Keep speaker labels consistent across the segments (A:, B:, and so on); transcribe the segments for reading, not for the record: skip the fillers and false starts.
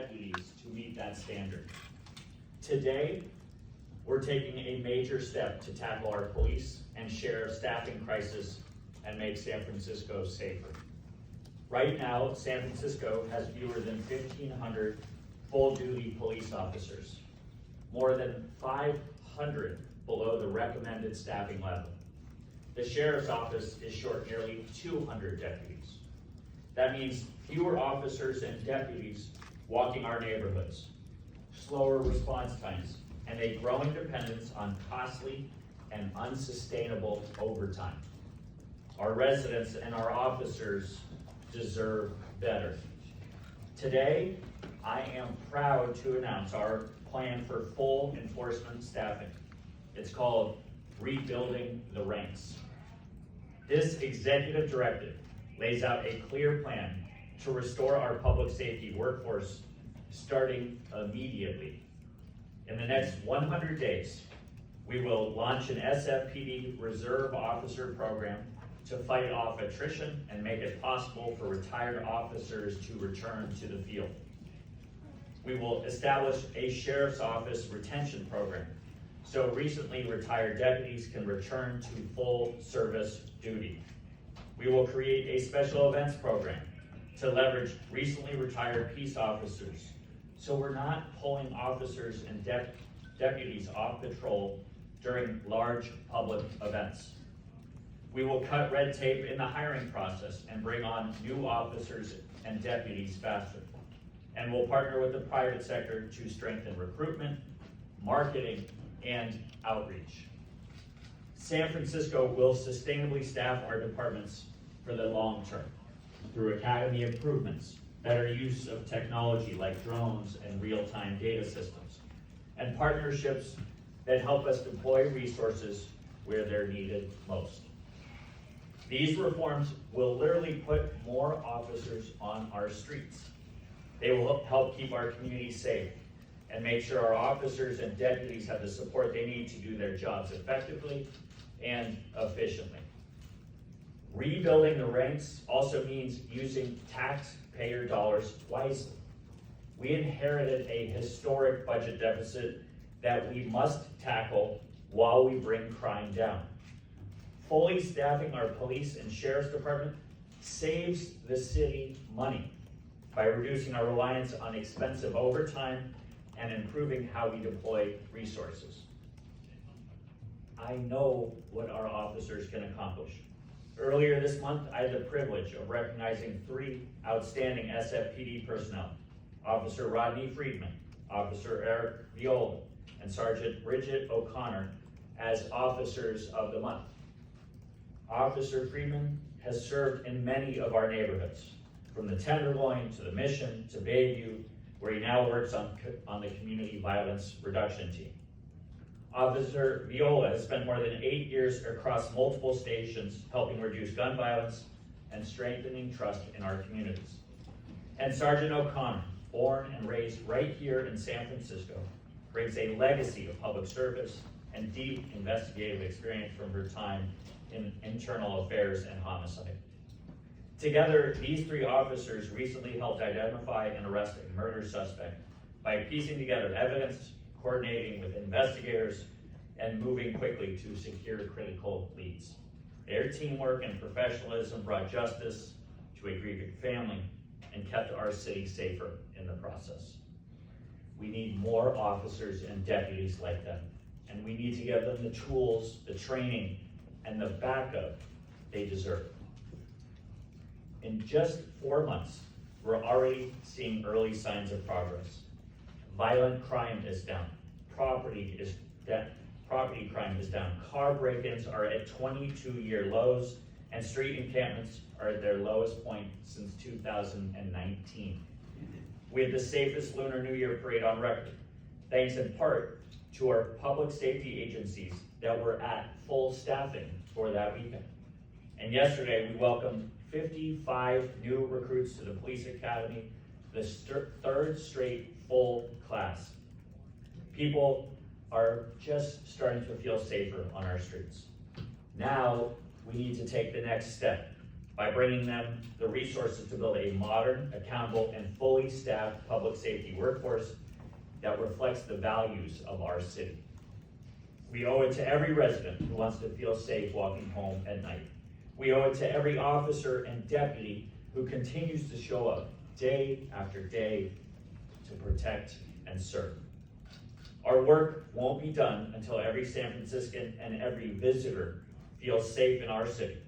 A: deputies to meet that standard. Today, we're taking a major step to tackle our police and sheriff staffing crisis and make San Francisco safer. Right now, San Francisco has fewer than 1,500 full-duty police officers, more than 500 below the recommended staffing level. The sheriff's office is short nearly 200 deputies. That means fewer officers and deputies walking our neighborhoods, slower response times, and a growing dependence on costly and unsustainable overtime. Our residents and our officers deserve better. Today, I am proud to announce our plan for full enforcement staffing. It's called Rebuilding the Ranks. This executive directive lays out a clear plan to restore our public safety workforce starting immediately. In the next 100 days, we will launch an SFPD Reserve Officer Program to fight off attrition and make it possible for retired officers to return to the field. We will establish a Sheriff's Office retention program so recently retired deputies can return to full service duty. We will create a special events program to leverage recently retired peace officers so we're not pulling officers and deputies off patrol during large public events. We will cut red tape in the hiring process and bring on new officers and deputies faster. And we'll partner with the private sector to strengthen recruitment, marketing, and outreach. San Francisco will sustainably staff our departments for the long term through academy improvements, better use of technology like drones and real-time data systems, and partnerships that help us deploy resources where they're needed most. These reforms will literally put more officers on our streets. They will help keep our communities safe and make sure our officers and deputies have the support they need to do their jobs effectively and efficiently. Rebuilding the ranks also means using taxpayer dollars wisely. We inherited a historic budget deficit that we must tackle while we bring crime down. Fully staffing our police and sheriff's department saves the city money by reducing our reliance on expensive overtime and improving how we deploy resources. I know what our officers can accomplish. Earlier this month, I had the privilege of recognizing 3 outstanding SFPD personnel, Officer Rodney Friedman, Officer Eric Viola, and Sergeant Bridget O'Connor as Officers of the Month. Officer Friedman has served in many of our neighborhoods, from the Tenderloin to the Mission to Bayview, where he now works on the Community Violence Reduction Team. Officer Viola has spent more than 8 years across multiple stations helping reduce gun violence and strengthening trust in our communities. And Sergeant O'Connor, born and raised right here in San Francisco, brings a legacy of public service and deep investigative experience from her time in internal affairs and homicide. Together, these 3 officers recently helped identify and arrest a murder suspect by piecing together evidence, coordinating with investigators, and moving quickly to secure critical leads. Their teamwork and professionalism brought justice to a grieving family and kept our city safer in the process. We need more officers and deputies like them, and we need to give them the tools, the training, and the backup they deserve. In just 4 months, we're already seeing early signs of progress. Violent crime is down, property crime is down, car break-ins are at 22-year lows, and street encampments are at their lowest point since 2019. We had the safest Lunar New Year parade on record, thanks in part to our public safety agencies that were at full staffing for that weekend. And yesterday, we welcomed 55 new recruits to the police academy, the 3rd straight full class. People are just starting to feel safer on our streets. Now, we need to take the next step by bringing them the resources to build a modern, accountable, and fully staffed public safety workforce that reflects the values of our city. We owe it to every resident who wants to feel safe walking home at night. We owe it to every officer and deputy who continues to show up day after day to protect and serve. Our work won't be done until every San Franciscan and every visitor feels safe in our city,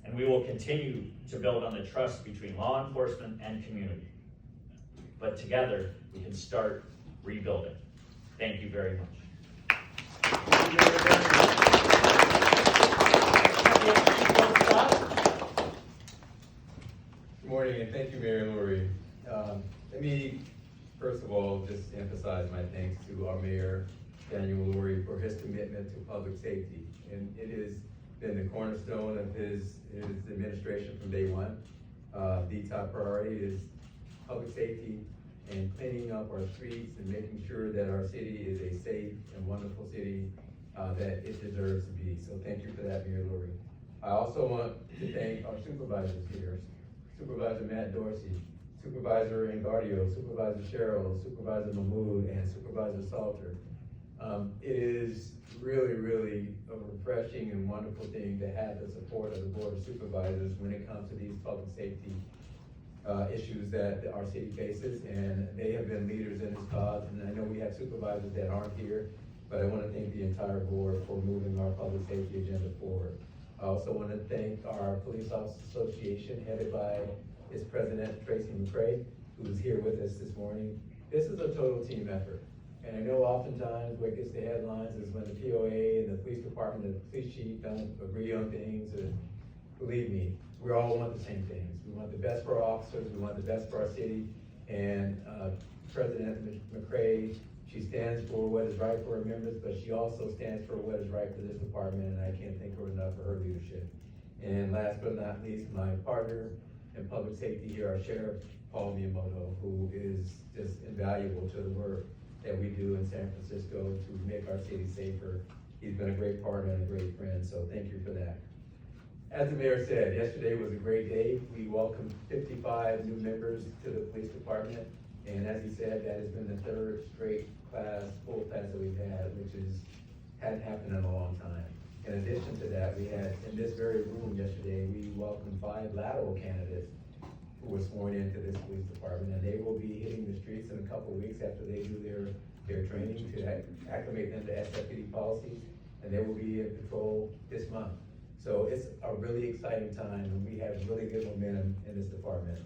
A: and we will continue to build on the trust between law enforcement and community. But together, we can start rebuilding. Thank you very much.
B: Good morning, and thank you, Mayor Lurie. Let me, first of all, just emphasize my thanks to our Mayor, Daniel Lurie, for his commitment to public safety. And it has been the cornerstone of his administration from day one. The top priority is public safety and cleaning up our streets and making sure that our city is a safe and wonderful city that it deserves to be. So thank you for that, Mayor Lurie. I also want to thank our supervisors here, Supervisor Matt Dorsey, Supervisor Engardio, Supervisor Cheryl, Supervisor Mahmood, and Supervisor Salter. It is really, really a refreshing and wonderful thing to have the support of the Board of Supervisors when it comes to these public safety issues that our city faces, and they have been leaders in this cause. And I know we have supervisors that aren't here, but I want to thank the entire board for moving our public safety agenda forward. I also want to thank our Police Officers Association, headed by its president, Tracy McCray, who is here with us this morning. This is a total team effort. And I know oftentimes what gets the headlines is when the POA and the police department and the police chief don't agree on things. And believe me, we all want the same things. We want the best for our officers, we want the best for our city. And President McCray, she stands for what is right for her members, but she also stands for what is right for this department, and I can't thank her enough for her leadership. And last but not least, my partner in public safety here, our Sheriff, Paul Miyamoto, who is just invaluable to the work that we do in San Francisco to make our city safer. He's been a great partner and a great friend, so thank you for that. As the mayor said, yesterday was a great day. We welcomed 55 new members to the police department, and as he said, that has been the third straight full class that we've had, which hadn't happened in a long time. In addition to that, we had, in this very room yesterday, we welcomed 5 lateral candidates who were sworn into this police department, and they will be hitting the streets in a couple of weeks after they do their training to acclimate them to SFPD policies, and they will be in patrol this month. So it's a really exciting time, and we have really good momentum in this department.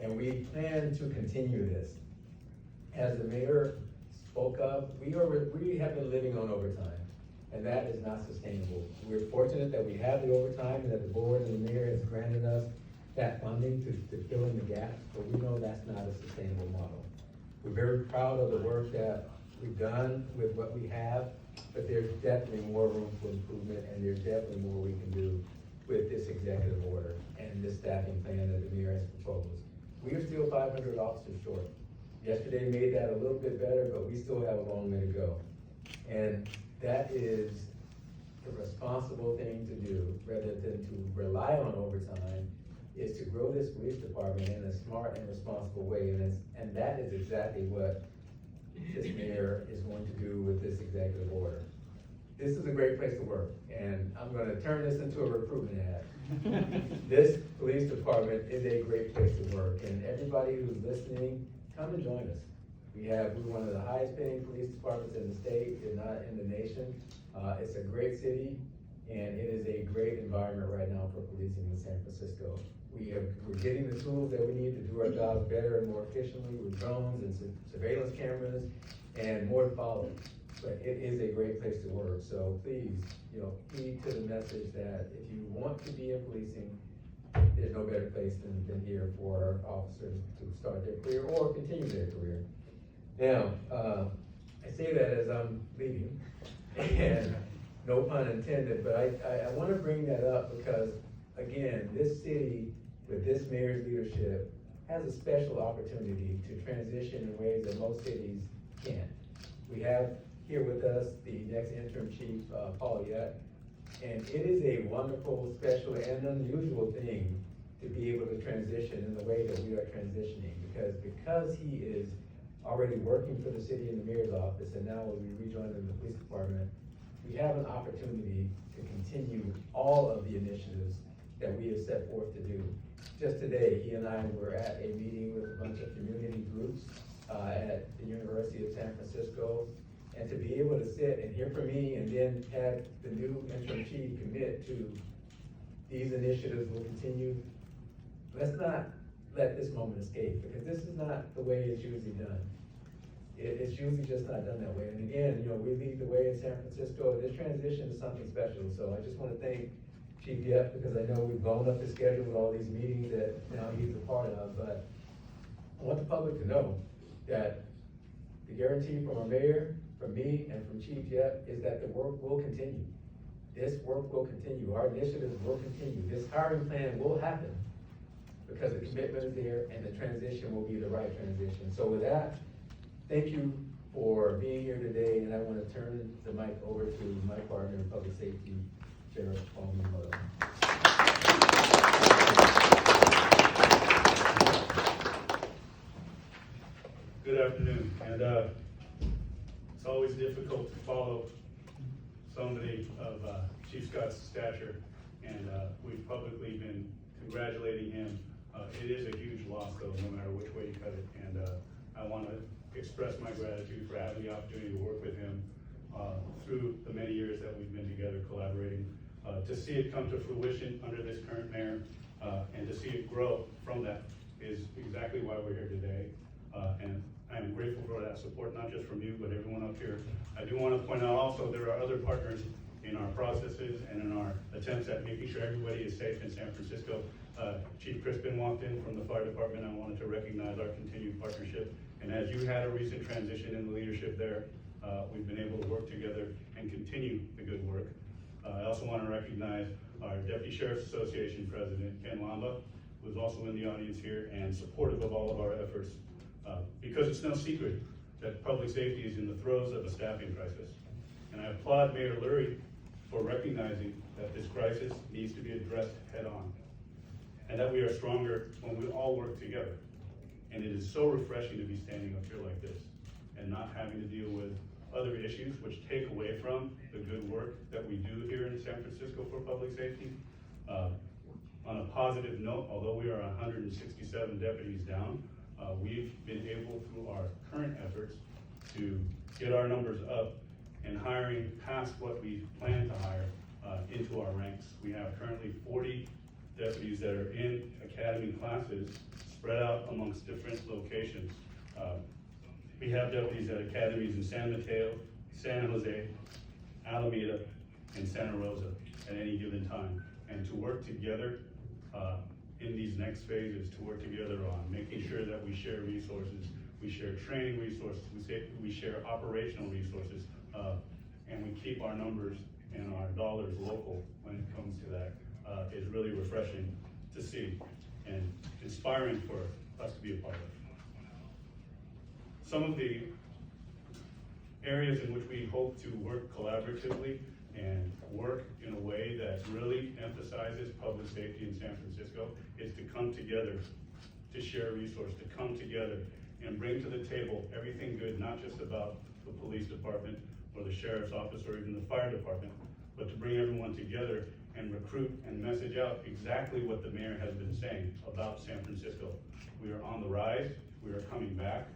B: And we plan to continue this. As the mayor spoke of, we have been living on overtime, and that is not sustainable. We're fortunate that we have the overtime and that the board and the mayor has granted us that funding to fill in the gaps, but we know that's not a sustainable model. We're very proud of the work that we've done with what we have, but there's definitely more room for improvement, and there's definitely more we can do with this executive order and this staffing plan that the mayor has proposed. We are still 500 officers short. Yesterday made that a little bit better, but we still have a long way to go. And that is the responsible thing to do, rather than to rely on overtime, is to grow this police department in a smart and responsible way. And that is exactly what this mayor is going to do with this executive order. This is a great place to work, and I'm going to turn this into a recruitment ad. This police department is a great place to work, and everybody who's listening, come and join us. We're one of the highest paying police departments in the state, if not in the nation. It's a great city, and it is a great environment right now for policing in San Francisco. We're getting the tools that we need to do our jobs better and more efficiently with drones and surveillance cameras, and more to follow. But it is a great place to work. So please, heed to the message that if you want to be in policing, there's no better place than here for officers to start their career or continue their career. Now, I say that as I'm leaving, and no pun intended, but I want to bring that up because, again, this city, with this mayor's leadership, has a special opportunity to transition in ways that most cities can't. We have here with us the next interim chief, Paul Yutt, and it is a wonderful, special, and unusual thing to be able to transition in the way that we are transitioning. Because he is already working for the city in the mayor's office, and now will be rejoining the police department, we have an opportunity to continue all of the initiatives that we have set forth to do. Just today, he and I were at a meeting with a bunch of community groups at the University of San Francisco, and to be able to sit and hear from me and then have the new interim chief commit to these initiatives will continue. Let's not let this moment escape, because this is not the way it's usually done. It's usually just not done that way. And again, we lead the way in San Francisco. This transition is something special. So I just want to thank Chief Yep, because I know we've blown up the schedule with all these meetings that now he's a part of. But I want the public to know that the guarantee from our mayor, from me, and from Chief Yep is that the work will continue. This work will continue. Our initiatives will continue. This hiring plan will happen because the commitment is there and the transition will be the right transition. So with that, thank you for being here today, and I want to turn the mic over to my partner in public safety, Sheriff Paul Miyamoto.
C: Good afternoon, and it's always difficult to follow somebody of Chief Scott's stature, and we've publicly been congratulating him. It is a huge loss, though, no matter which way you cut it, and I want to express my gratitude for having the opportunity to work with him through the many years that we've been together collaborating. To see it come to fruition under this current mayor and to see it grow from that is exactly why we're here today. And I'm grateful for that support, not just from you, but everyone up here. I do want to point out also there are other partners in our processes and in our attempts at making sure everybody is safe in San Francisco. Chief Crispin walked in from the fire department. I wanted to recognize our continued partnership. And as you had a recent transition in the leadership there, we've been able to work together and continue the good work. I also want to recognize our Deputy Sheriff's Association President, Ken Lamba, who is also in the audience here and supportive of all of our efforts. Because it's no secret that public safety is in the throes of a staffing crisis. And I applaud Mayor Lurie for recognizing that this crisis needs to be addressed head on, and that we are stronger when we all work together. And it is so refreshing to be standing up here like this and not having to deal with other issues which take away from the good work that we do here in San Francisco for public safety. On a positive note, although we are 167 deputies down, we've been able, through our current efforts, to get our numbers up and hiring past what we plan to hire into our ranks. We have currently 40 deputies that are in academy classes spread out amongst different locations. We have deputies at academies in San Mateo, San Jose, Alameda, and Santa Rosa at any given time. And to work together in these next phases, to work together on making sure that we share resources, we share training resources, we share operational resources, and we keep our numbers and our dollars local when it comes to that is really refreshing to see and inspiring for us to be a part of. Some of the areas in which we hope to work collaboratively and work in a way that really emphasizes public safety in San Francisco is to come together, to share resources, to come together and bring to the table everything good, not just about the police department or the sheriff's office or even the fire department, but to bring everyone together and recruit and message out exactly what the mayor has been saying about San Francisco. We are on the rise, we are coming back.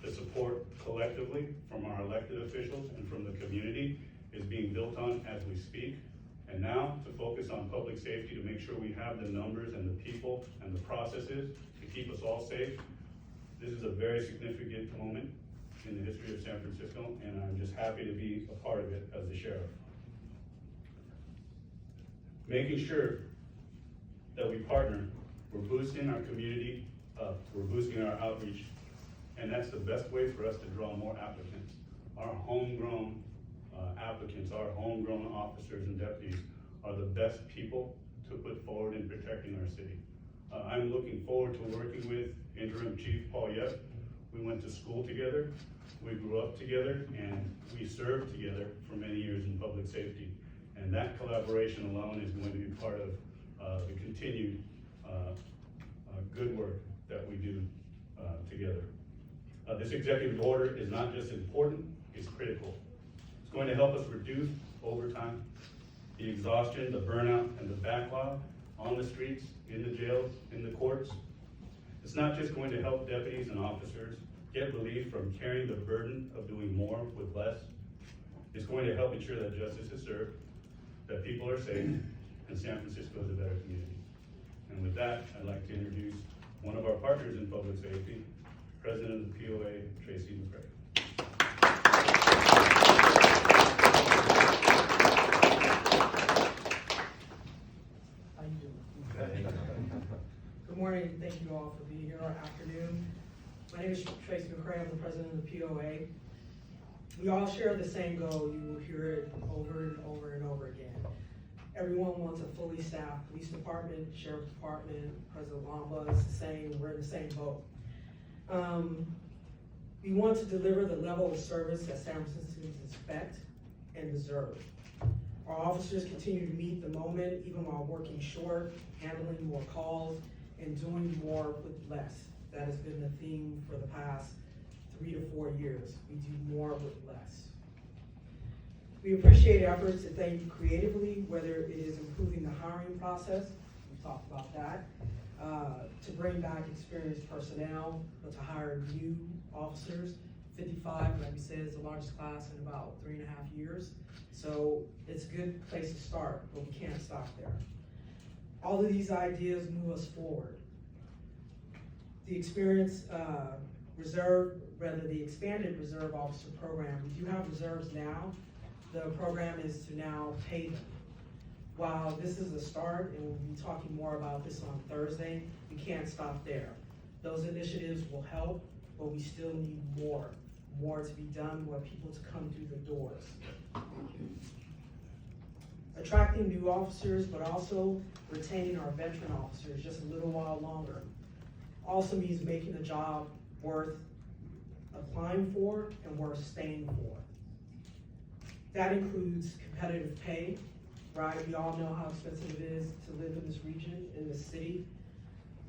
C: The support collectively from our elected officials and from the community is being built on as we speak. And now to focus on public safety, to make sure we have the numbers and the people and the processes to keep us all safe. This is a very significant moment in the history of San Francisco, and I'm just happy to be a part of it as the sheriff. Making sure that we partner, we're boosting our community up, we're boosting our outreach, and that's the best way for us to draw more applicants. Our homegrown applicants, our homegrown officers and deputies are the best people to put forward in protecting our city. I'm looking forward to working with Interim Chief Paul Yep. We went to school together, we grew up together, and we served together for many years in public safety. And that collaboration alone is going to be part of the continued good work that we do together. This executive order is not just important, it's critical. It's going to help us reduce overtime, the exhaustion, the burnout, and the backlog on the streets, in the jails, in the courts. It's not just going to help deputies and officers get relief from carrying the burden of doing more with less. It's going to help ensure that justice is served, that people are safe, and San Francisco is a better community. And with that, I'd like to introduce one of our partners in public safety, President of the POA, Tracy McCray.
D: How you doing? Good morning, thank you all for being here, or afternoon. My name is Tracy McCray, I'm the president of the POA. We all share the same goal, you will hear it over and over and over again. Everyone wants a fully staffed police department, sheriff's department, President Wamba is the same, we're in the same boat. We want to deliver the level of service that San Franciscans expect and deserve. Our officers continue to meet the moment, even while working short, handling more calls, and doing more with less. That has been the theme for the past 3 to 4 years. We do more with less. We appreciate efforts to think creatively, whether it is improving the hiring process, we talked about that, to bring back experienced personnel, but to hire new officers. 55, like we said, is the largest class in about 3.5 years. So it's a good place to start, but we can't stop there. All of these ideas move us forward. The expanded reserve officer program, we do have reserves now. The program is to now pay them. While this is a start, and we'll be talking more about this on Thursday, we can't stop there. Those initiatives will help, but we still need more to be done, more people to come through the doors. Attracting new officers, but also retaining our veteran officers just a little while longer. Also means making the job worth applying for and worth staying for. That includes competitive pay, right? We all know how expensive it is to live in this region, in this city.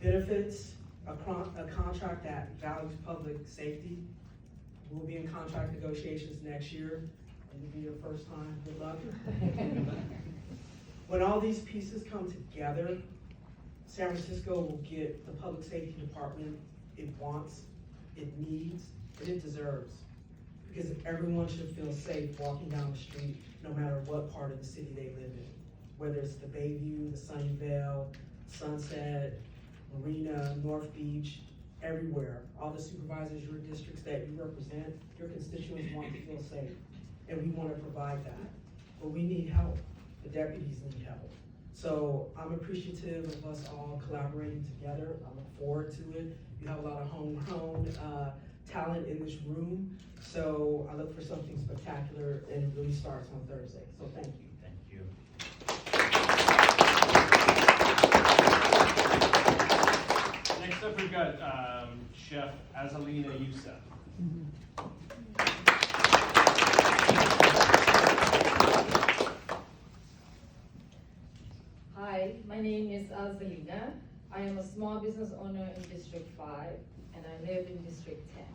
D: Benefits, a contract that values public safety. We'll be in contract negotiations next year. It'll be your first time, good luck. When all these pieces come together, San Francisco will get the public safety department it wants, it needs, and it deserves. Because everyone should feel safe walking down the street, no matter what part of the city they live in. Whether it's the Bayview, the Sunnyvale, Sunset, Marina, North Beach, everywhere. All the supervisors, your districts that you represent, your constituents want to feel safe. And we want to provide that. But we need help. The deputies need help. So I'm appreciative of us all collaborating together. I look forward to it. You have a lot of homegrown talent in this room. So I look for something spectacular, and it really starts on Thursday. So thank you.
A: Thank you.
E: Next up, we've got Chef Azalina Youssef.
F: Hi, my name is Azalina. I am a small business owner in District 5, and I live in District 10.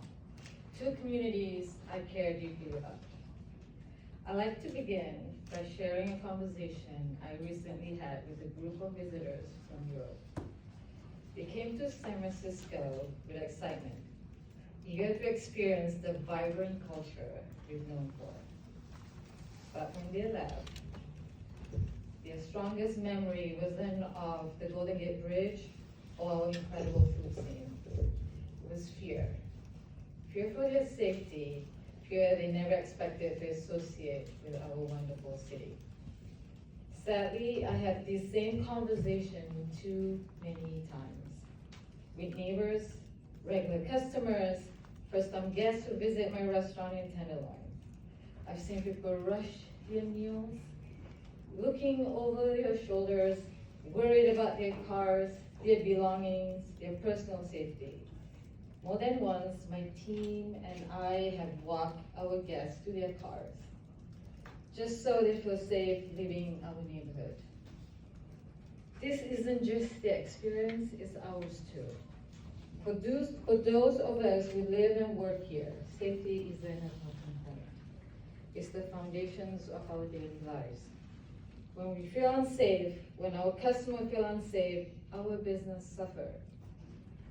F: 2 communities I care deeply about. I'd like to begin by sharing a conversation I recently had with a group of visitors from Europe. They came to San Francisco with excitement, eager to experience the vibrant culture we've known for. But when they left, their strongest memory wasn't of the Golden Gate Bridge or incredible food scene. It was fear. Fear for their safety, fear they never expected to associate with our wonderful city. Sadly, I had this same conversation too many times with neighbors, regular customers, first-time guests who visit my restaurant in Tenderloin. I've seen people rush their meals, looking over their shoulders, worried about their cars, their belongings, their personal safety. More than once, my team and I have walked our guests to their cars, just so they feel safe leaving our neighborhood. This isn't just their experience, it's ours too. For those of us who live and work here, safety isn't a talking point. It's the foundations of our daily lives. When we feel unsafe, when our customers feel unsafe, our business suffer.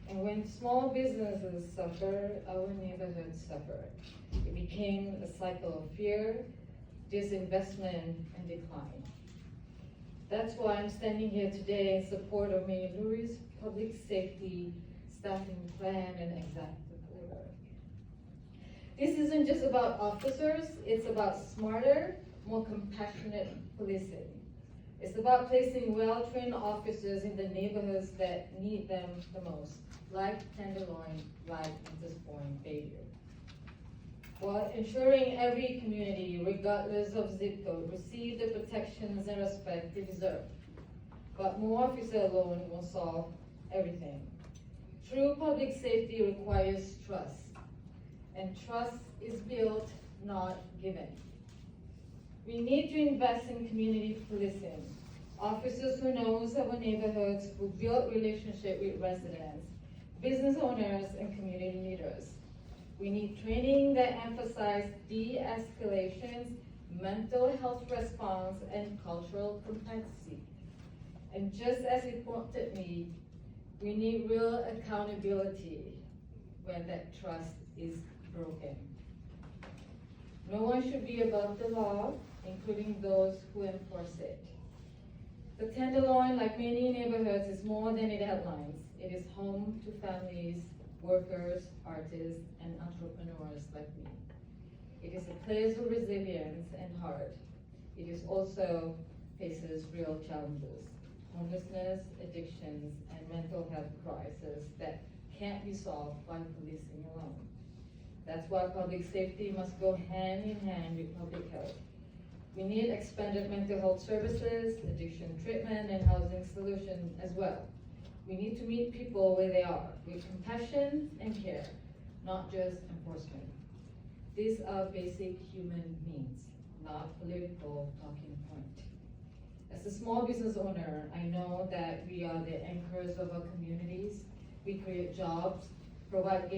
F: And when small businesses suffer, our neighborhoods suffer. It became a cycle of fear, disinvestment, and decline. That's why I'm standing here today in support of Mayor Lurie's public safety staffing plan and executive order. This isn't just about officers, it's about smarter, more compassionate policing. It's about placing well-trained officers in the neighborhoods that need them the most, like Tenderloin, like Des Moines, Bayview. While ensuring every community, regardless of zip code, receive the protections and respect they deserve. But more officers alone won't solve everything. True public safety requires trust, and trust is built, not given. We need to invest in community policing. Officers who knows our neighborhoods, who build relationship with residents, business owners, and community leaders. We need training that emphasizes de-escalations, mental health response, and cultural competency. And just as importantly, we need real accountability when that trust is broken. No one should be above the law, including those who enforce it. The Tenderloin, like many neighborhoods, is more than it outlines. It is home to families, workers, artists, and entrepreneurs like me. It is a place of resilience and heart. It is also faces real challenges, homelessness, addictions, and mental health crises that can't be solved by policing alone. That's why public safety must go hand in hand with public health. We need expanded mental health services, addiction treatment, and housing solutions as well. We need to meet people where they are, with compassion and care, not just enforcement. These are basic human needs, not political talking point. As a small business owner, I know that we are the anchors of our communities. We create jobs, provide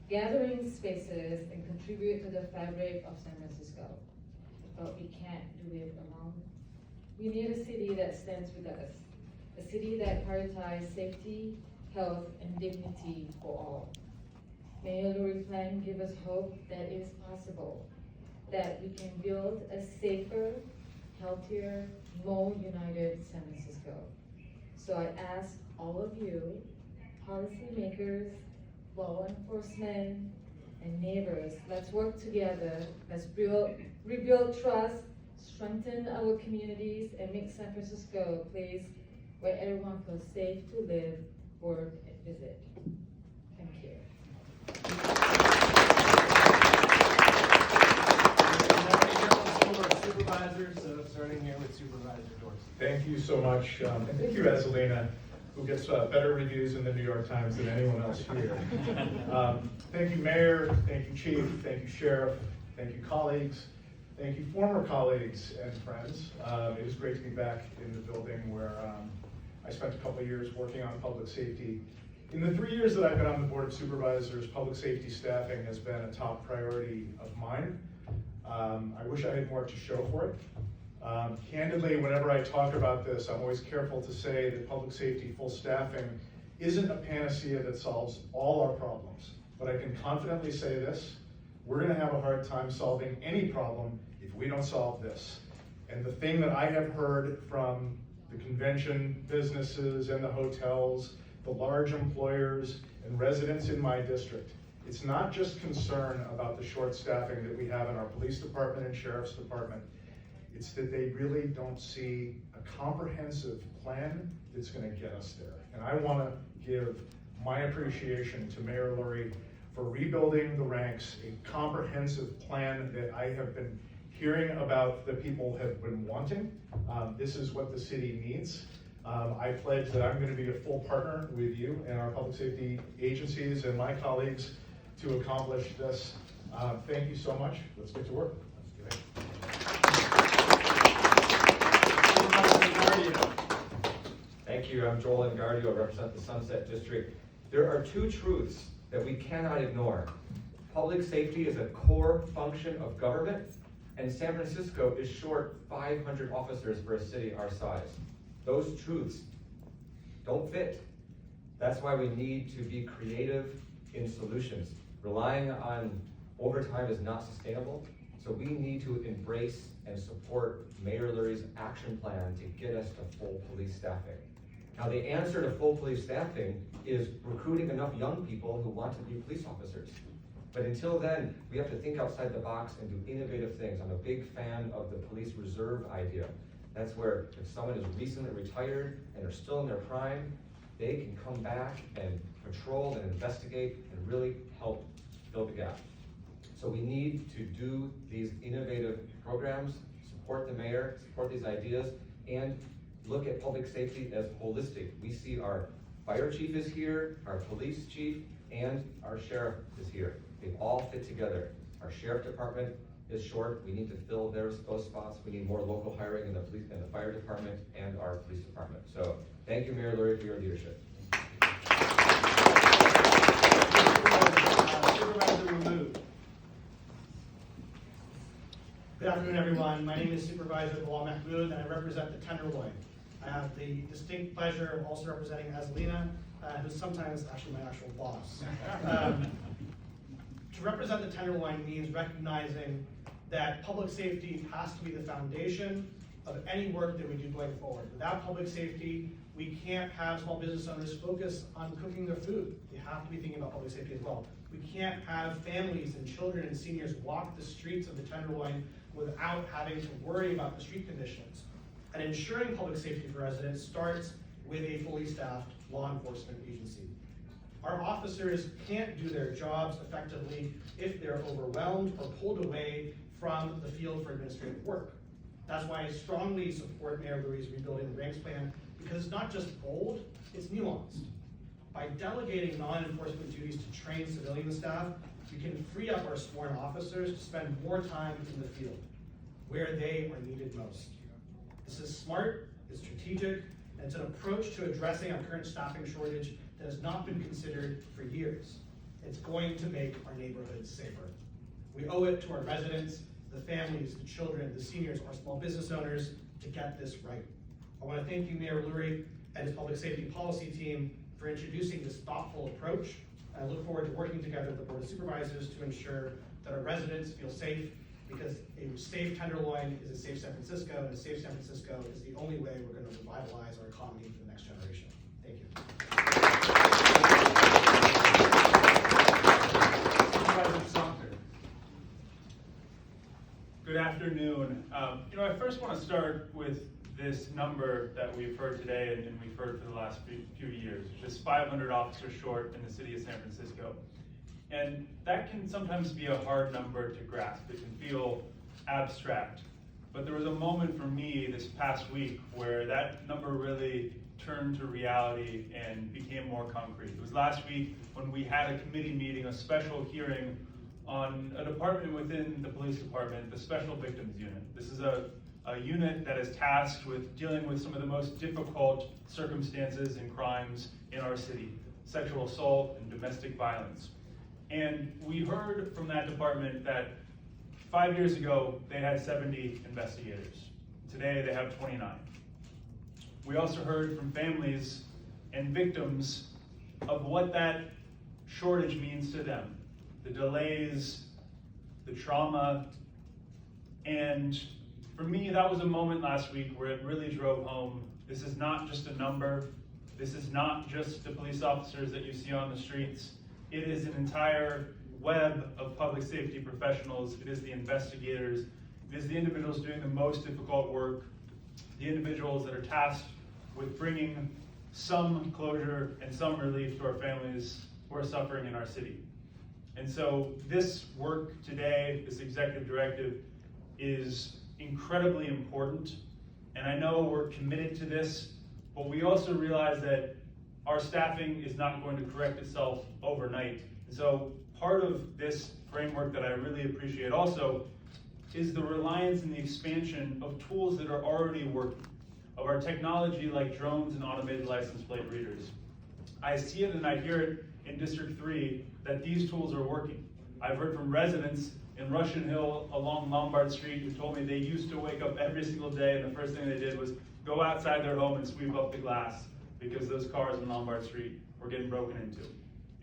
F: gathering spaces, and contribute to the fabric of San Francisco. But we can't do it alone. We need a city that stands with us, a city that prioritizes safety, health, and dignity for all. Mayor Lurie's plan gives us hope that it is possible, that we can build a safer, healthier, more united San Francisco. So I ask all of you, policymakers, law enforcement, and neighbors, let's work together. Let's rebuild trust, strengthen our communities, and make San Francisco a place where everyone feels safe to live, work, and visit. Thank you.
E: Supervisors, starting here with Supervisor Dorsey.
G: Thank you so much, and thank you, Azalina, who gets better reviews in the New York Times than anyone else here. Thank you, Mayor, thank you, Chief, thank you, Sheriff, thank you, colleagues, thank you, former colleagues and friends. It is great to be back in the building where I spent a couple of years working on public safety. In the 3 years that I've been on the Board of Supervisors, public safety staffing has been a top priority of mine. I wish I had more to show for it. Candidly, whenever I talk about this, I'm always careful to say that public safety full staffing isn't a panacea that solves all our problems. But I can confidently say this, we're gonna have a hard time solving any problem if we don't solve this. And the thing that I have heard from the convention businesses and the hotels, the large employers and residents in my district, it's not just concern about the short staffing that we have in our police department and sheriff's department. It's that they really don't see a comprehensive plan that's gonna get us there. And I wanna give my appreciation to Mayor Lurie for rebuilding the ranks, a comprehensive plan that I have been hearing about that people have been wanting. This is what the city needs. I pledge that I'm gonna be a full partner with you and our public safety agencies and my colleagues to accomplish this. Thank you so much. Let's get to work.
E: Supervisor Dorsey.
B: Thank you. I'm Joel Engardio. I represent the Sunset District. There are two truths that we cannot ignore. Public safety is a core function of government, and San Francisco is short 500 officers for a city our size. Those truths don't fit. That's why we need to be creative in solutions. Relying on overtime is not sustainable, so we need to embrace and support Mayor Lurie's action plan to get us to full police staffing. Now, the answer to full police staffing is recruiting enough young people who want to be police officers. But until then, we have to think outside the box and do innovative things. I'm a big fan of the police reserve idea. That's where if someone is recently retired and they're still in their prime, they can come back and patrol and investigate and really help fill the gap. So we need to do these innovative programs, support the mayor, support these ideas, and look at public safety as holistic. We see our fire chief is here, our police chief, and our sheriff is here. They all fit together. Our sheriff department is short. We need to fill those spots. We need more local hiring in the police and the fire department and our police department. So thank you, Mayor Lurie, for your leadership.
E: Supervisor Removed.
H: Good afternoon, everyone. My name is Supervisor Bilal Mahmoud, and I represent the Tenderloin. I have the distinct pleasure of also representing Azalina, who's sometimes actually my actual boss. To represent the Tenderloin means recognizing that public safety has to be the foundation of any work that we do going forward. Without public safety, we can't have small business owners focus on cooking their food. They have to be thinking about public safety as well. We can't have families and children and seniors walk the streets of the Tenderloin without having to worry about the street conditions. And ensuring public safety for residents starts with a fully staffed law enforcement agency. Our officers can't do their jobs effectively if they're overwhelmed or pulled away from the field for administrative work. That's why I strongly support Mayor Lurie's Rebuilding the Ranks plan, because it's not just bold, it's nuanced. By delegating non-enforcement duties to trained civilian staff, we can free up our sworn officers to spend more time in the field, where they are needed most. This is smart, it's strategic, and it's an approach to addressing our current staffing shortage that has not been considered for years. It's going to make our neighborhoods safer. We owe it to our residents, the families, the children, the seniors, our small business owners to get this right. I want to thank you, Mayor Lurie, and his public safety policy team for introducing this thoughtful approach. And I look forward to working together with the Board of Supervisors to ensure that our residents feel safe, because a safe Tenderloin is a safe San Francisco, and a safe San Francisco is the only way we're going to revitalize our economy for the next generation. Thank you.
E: Supervisor Sumter.
I: Good afternoon. I first want to start with this number that we've heard today and we've heard for the last few years, just 500 officers short in the city of San Francisco. And that can sometimes be a hard number to grasp. It can feel abstract. But there was a moment for me this past week where that number really turned to reality and became more concrete. It was last week when we had a committee meeting, a special hearing on a department within the police department, the Special Victims Unit. This is a unit that is tasked with dealing with some of the most difficult circumstances and crimes in our city, sexual assault and domestic violence. And we heard from that department that 5 years ago, they had 70 investigators. Today, they have 29. We also heard from families and victims of what that shortage means to them. The delays, the trauma, and for me, that was a moment last week where it really drove home. This is not just a number. This is not just the police officers that you see on the streets. It is an entire web of public safety professionals. It is the investigators. It is the individuals doing the most difficult work, the individuals that are tasked with bringing some closure and some relief to our families who are suffering in our city. And so this work today, this executive directive, is incredibly important. And I know we're committed to this, but we also realize that our staffing is not going to correct itself overnight. And so part of this framework that I really appreciate also is the reliance and the expansion of tools that are already working. of our technology like drones and automated license plate readers. I see it and I hear it in District 3 that these tools are working. I've heard from residents in Russian Hill along Lombard Street who told me they used to wake up every single day and the first thing they did was go outside their home and sweep up the glass because those cars in Lombard Street were getting broken into.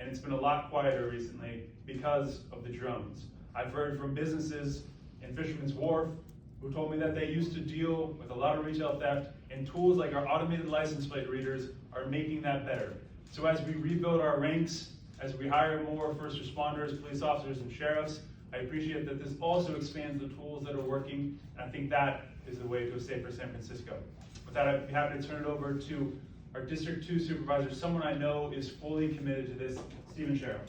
I: And it's been a lot quieter recently because of the drones. I've heard from businesses in Fisherman's Wharf who told me that they used to deal with a lot of retail theft, and tools like our automated license plate readers are making that better. So as we rebuild our ranks, as we hire more first responders, police officers, and sheriffs, I appreciate that this also expands the tools that are working, and I think that is the way to a safer San Francisco. With that, I'd be happy to turn it over to our District 2 supervisor, someone I know is fully committed to this, Stephen Sherrill.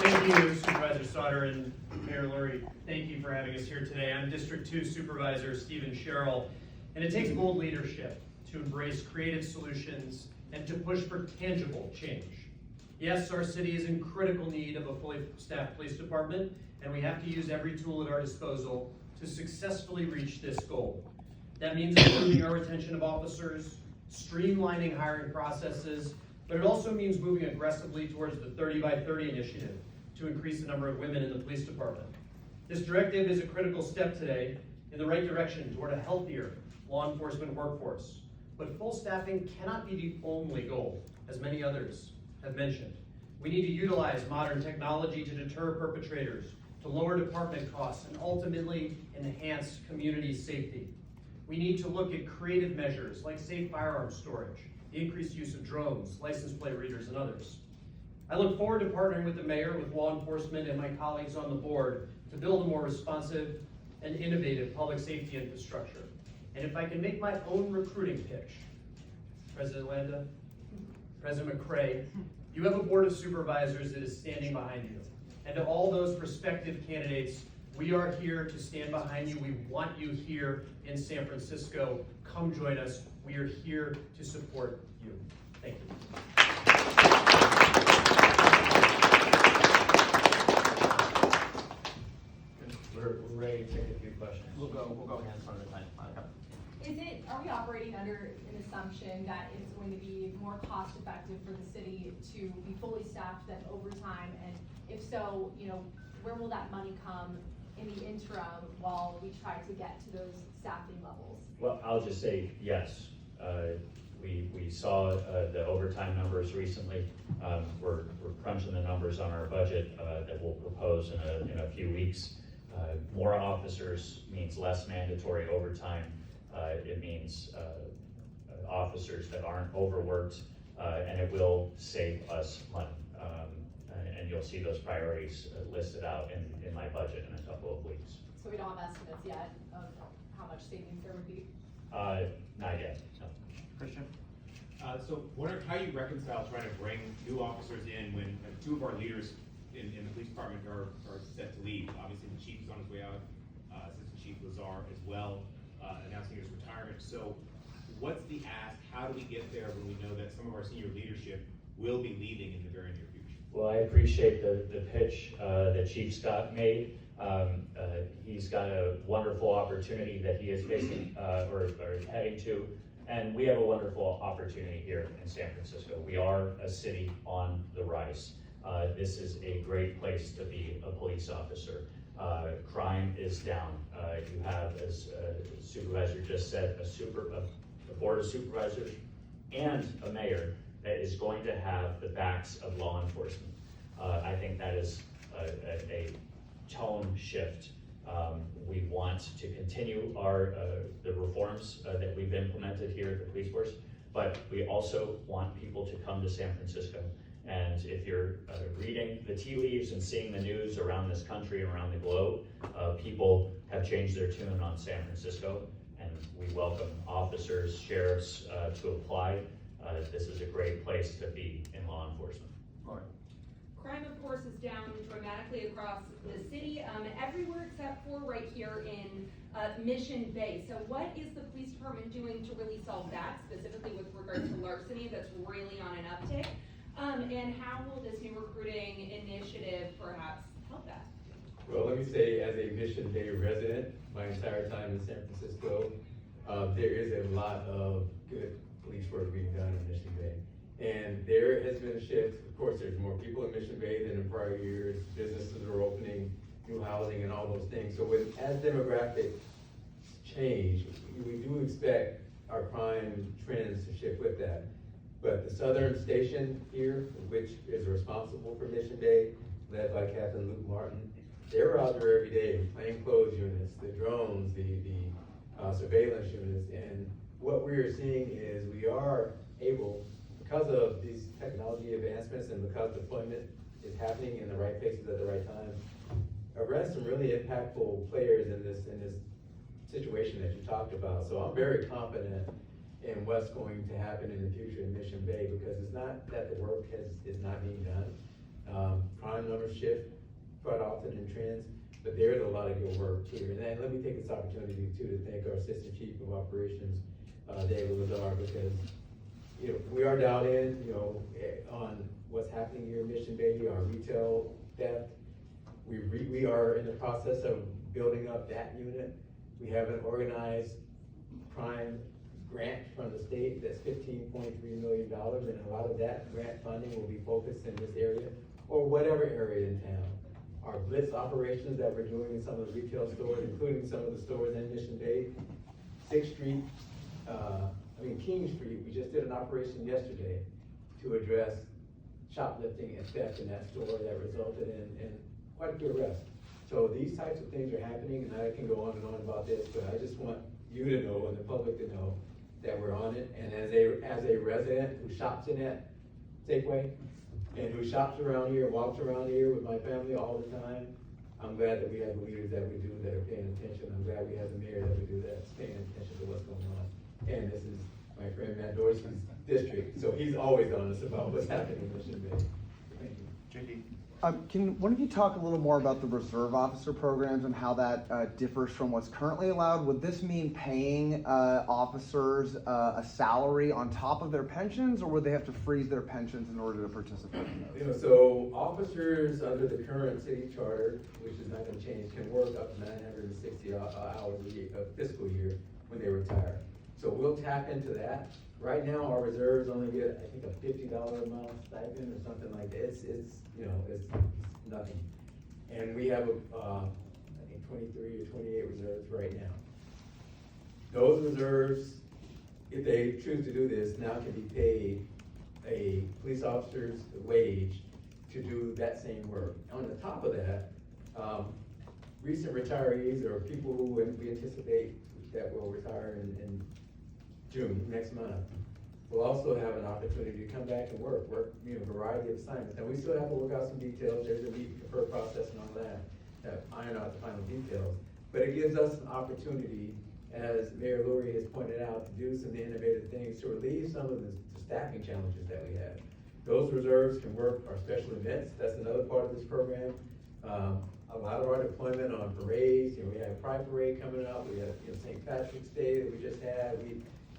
J: Thank you, Supervisor Sauter and Mayor Lurie. Thank you for having us here today. I'm District 2 Supervisor Stephen Sherrill, and it takes bold leadership to embrace creative solutions and to push for tangible change. Yes, our city is in critical need of a fully staffed police department, and we have to use every tool at our disposal to successfully reach this goal. That means improving our retention of officers, streamlining hiring processes, but it also means moving aggressively towards the 30 by 30 initiative to increase the number of women in the police department. This directive is a critical step today in the right direction toward a healthier law enforcement workforce. But full staffing cannot be the only goal, as many others have mentioned. We need to utilize modern technology to deter perpetrators, to lower department costs, and ultimately enhance community safety. We need to look at creative measures like safe firearm storage, the increased use of drones, license plate readers, and others. I look forward to partnering with the mayor, with law enforcement, and my colleagues on the board to build a more responsive and innovative public safety infrastructure. And if I can make my own recruiting pitch, President Landa, President McCray, you have a board of supervisors that is standing behind you. And to all those prospective candidates, we are here to stand behind you. We want you here in San Francisco. Come join us. We are here to support you. Thank you.
A: We're ready to take a few questions.
E: We'll go hands one at a time.
K: Are we operating under an assumption that it's going to be more cost effective for the city to be fully staffed than overtime? And if so, where will that money come in the interim while we try to get to those staffing levels?
A: Well, I'll just say yes. We saw the overtime numbers recently. We're crunching the numbers on our budget that we'll propose in a few weeks. More officers means less mandatory overtime. It means officers that aren't overworked, and it will save us money. And you'll see those priorities listed out in my budget in a couple of weeks.
K: So we don't have estimates yet of how much savings there would be?
A: Not yet, no.
E: Christian?
L: So wondering how you reconcile trying to bring new officers in when two of our leaders in the police department are set to leave. Obviously the chief is on his way out, Assistant Chief Lazar as well, announcing his retirement. So what's the ask? How do we get there when we know that some of our senior leadership will be leaving in the very near future?
A: Well, I appreciate the pitch that Chief Scott made. He's got a wonderful opportunity that he is facing or heading to, and we have a wonderful opportunity here in San Francisco. We are a city on the rise. This is a great place to be a police officer. Crime is down. You have, as Supervisor just said, a board of supervisors and a mayor that is going to have the backs of law enforcement. I think that is a tone shift. We want to continue the reforms that we've implemented here at the police force, but we also want people to come to San Francisco. And if you're reading the tea leaves and seeing the news around this country and around the globe, people have changed their tune on San Francisco, and we welcome officers, sheriffs to apply. This is a great place to be in law enforcement.
M: Crime, of course, is down dramatically across the city, everywhere except for right here in Mission Bay. So what is the police department doing to really solve that, specifically with regards to larceny that's really on an uptick? And how will this new recruiting initiative perhaps help that?
B: Well, let me say, as a Mission Bay resident, my entire time in San Francisco, there is a lot of good police work being done in Mission Bay. And there has been a shift. Of course, there's more people in Mission Bay than in prior years. Businesses are opening, new housing and all those things. So as demographics change, we do expect our crime trends to shift with that. But the Southern Station here, which is responsible for Mission Bay, led by Captain Luke Martin, they're out there every day, plainclothes units, the drones, the surveillance units. And what we are seeing is we are able, because of these technology advancements and because deployment is happening in the right places at the right time, arrest some really impactful players in this situation that you talked about. So I'm very confident in what's going to happen in the future in Mission Bay, because it's not that the work is not being done. Crime numbers shift quite often in trends, but there's a lot of good work here. And then let me take this opportunity too to thank our Assistant Chief of Operations, David Lazar, because we are dialed in, on what's happening here in Mission Bay, our retail theft. We are in the process of building up that unit. We have an organized crime grant from the state that's $15.3 million, and a lot of that grant funding will be focused in this area or whatever area in town. Our blitz operations that we're doing in some of the retail stores, including some of the stores in Mission Bay, 6th Street, King Street, we just did an operation yesterday to address shoplifting and theft in that store that resulted in quite a few arrests. So these types of things are happening, and I can go on and on about this, but I just want you to know and the public to know that we're on it. And as a resident who shops in that Safeway and who shops around here, walks around here with my family all the time, I'm glad that we have the leaders that we do that are paying attention. I'm glad we have the mayor that we do that's paying attention to what's going on. And this is my friend Matt Dorsey's district, so he's always honest about what's happening in Mission Bay. Thank you.
I: JD.
N: Can one of you talk a little more about the reserve officer programs and how that differs from what's currently allowed? Would this mean paying officers a salary on top of their pensions, or would they have to freeze their pensions in order to participate in those?
B: So officers under the current city charter, which is not going to change, can work up to 960 hours a fiscal year when they retire. So we'll tap into that. Right now, our reserves only get, I think, a $50 a month stipend or something like that. It's nothing. And we have, I think 23 or 28 reserves right now. Those reserves, if they choose to do this, now can be paid a police officer's wage to do that same work. On the top of that, recent retirees or people who we anticipate that will retire in June, next month, will also have an opportunity to come back and work a variety of assignments. Now, we still have to work out some details. There's a meet and confer process and all that iron out the final details. But it gives us an opportunity, as Mayor Lurie has pointed out, to do some innovative things to relieve some of the staffing challenges that we have. Those reserves can work our special events. That's another part of this program. A lot of our deployment on parades, we have Pride Parade coming up. We have St. Patrick's Day that we just had.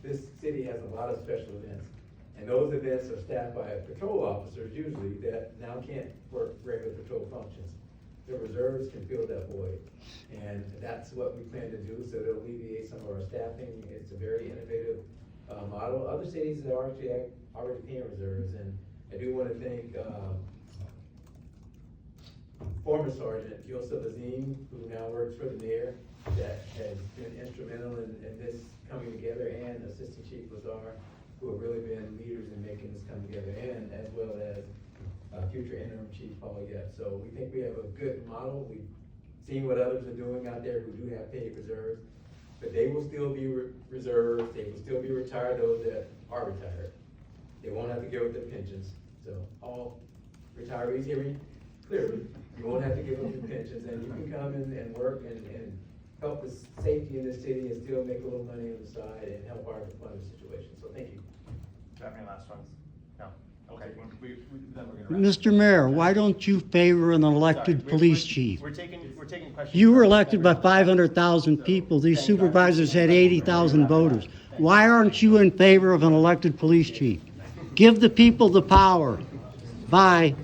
B: This city has a lot of special events, and those events are staffed by patrol officers usually that now can't work regular patrol functions. The reserves can fill that void, and that's what we plan to do, so to alleviate some of our staffing. It's a very innovative model. Other cities are actually already paying reserves, and I do want to thank former Sergeant Joseph Azim, who now works for the mayor, that has been instrumental in this coming together, and Assistant Chief Lazar, who have really been leaders in making this come together, and as well as future interim Chief Paul Yep. So we think we have a good model. We've seen what others are doing out there who do have paid reserves, but they will still be reserved. They will still be retired, those that are retired. They won't have to give up their pensions. So all retirees hear me clearly. You won't have to give up your pensions, and you can come in and work and help the safety in this city and still make a little money on the side and help our deployment situation. So thank you.
I: Do you have any last ones? No? Okay. Then we're gonna wrap.
O: Mr. Mayor, why don't you favor an elected
I: Sorry,
O: police chief?
I: We're taking questions.
O: You were elected by 500,000 people. These supervisors had 80,000 voters. Why aren't you in favor of an elected police chief? Give the people the power. Bye.